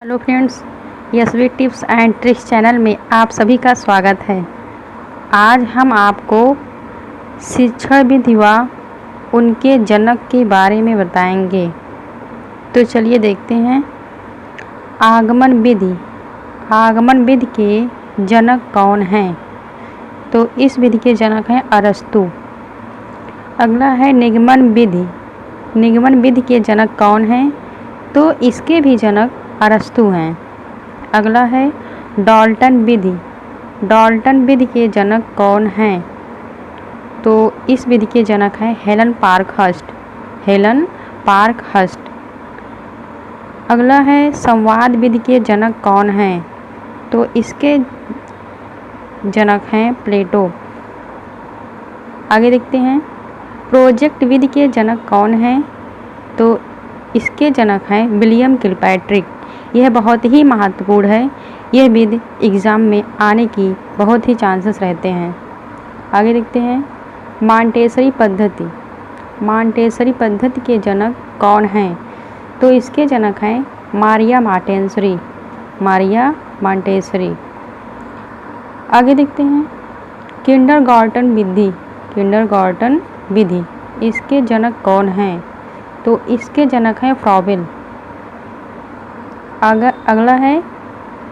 Hello friends, Yashvi tips and tricks channel में आप सभी का स्वागत है। आज हम आपको शिक्षण विधि व उनके जनक के बारे में बताएंगे। तो चलिए देखते हैं। आगमन विधि। आगमन विधि के जनक कौन हैं? तो इस विधि के जनक हैं अरस्तु। अगला है निगमन विधि। निगमन विधि के जनक कौन हैं? तो इसके भी जनक अरस्तु हैं। अगला है डाल्टन विधि। डाल्टन विधि के जनक कौन हैं? तो इस विधि के जनक हैं हेलन पार्कहर्स्ट। Helen Parkhurst. अगला है संवाद विधि के जनक कौन हैं? तो इसके जनक हैं प्लेटो। आगे देखते हैं प्रोजेक्ट विधि के जनक कौन हैं? तो इसके जनक हैं विलियम किलपैट्रिक। यह बहुत ही महत्वपूर्ण है। यह विधि एग्ज़ाम में आने की बहुत ही चांसेस रहते हैं। आगे देखते हैं मॉन्टेसरी पद्धति। मॉन्टेसरी पद्धति के जनक कौन हैं? तो इसके जनक हैं मारिया मॉन्टेसरी। मारिया मॉन्टेसरी। आगे देखते हैं किंडरगार्टन विधि। किंडरगार्टन विधि इसके जनक कौन हैं? तो इसके जनक हैं फ्रॉबेल। अगला है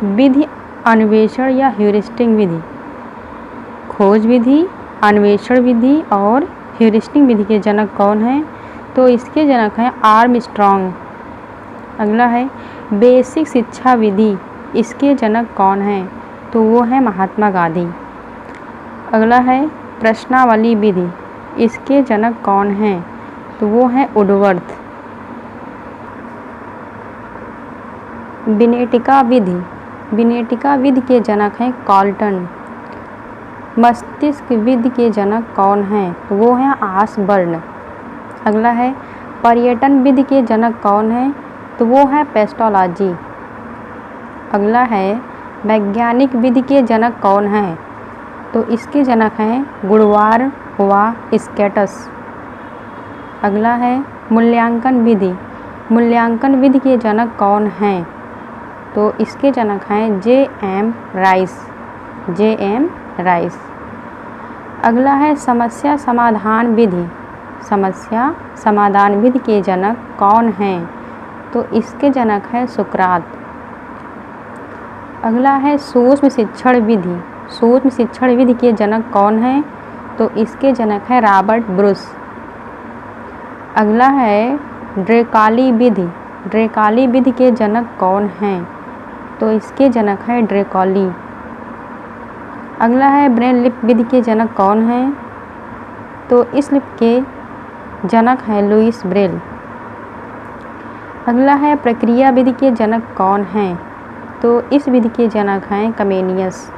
विधि अन्वेषण या ह्यूरिस्टिक विधि। खोज विधि, अन्वेषण विधि और ह्यूरिस्टिक विधि के जनक कौन हैं? तो इसके जनक हैं आर्मस्ट्रॉन्ग। अगला है बेसिक शिक्षा विधि। इसके जनक कौन हैं? तो वो है महात्मा गांधी। अगला है प्रश्नावली विधि। इसके जनक कौन हैं? तो वो है वुडवर्थ। विनेटिका विधि। विनेटिका विधि के जनक हैं कॉल्टन। मस्तिष्क विधि के जनक कौन हैं? तो वो हैं आसबर्न। अगला है पर्यटन विधि के जनक कौन हैं? तो वो है पेस्टोलॉजी। अगला है वैज्ञानिक विधि के जनक कौन हैं? तो इसके जनक हैं गुडवार व स्केटस। अगला है मूल्यांकन विधि। मूल्यांकन विधि के जनक कौन हैं? तो इसके जनक हैं जे.एम. राइस। जे.एम. राइस। अगला है समस्या समाधान विधि। समस्या समाधान विधि के जनक कौन हैं? तो इसके जनक हैं सुकरात। अगला है सूक्ष्म शिक्षण विधि। सूक्ष्म शिक्षण विधि के जनक कौन हैं? तो इसके जनक हैं रॉबर्ट ब्रूस। अगला है ड्रेकाली विधि। ड्रेकाली विधि के जनक कौन हैं? तो इसके जनक हैं ड्रेकॉली। अगला है ब्रेल लिपि विधि के जनक कौन हैं? तो इस लिपि के जनक हैं लुईस ब्रेल। अगला है प्रक्रिया विधि के जनक कौन हैं? तो इस विधि के जनक हैं कमेनियस।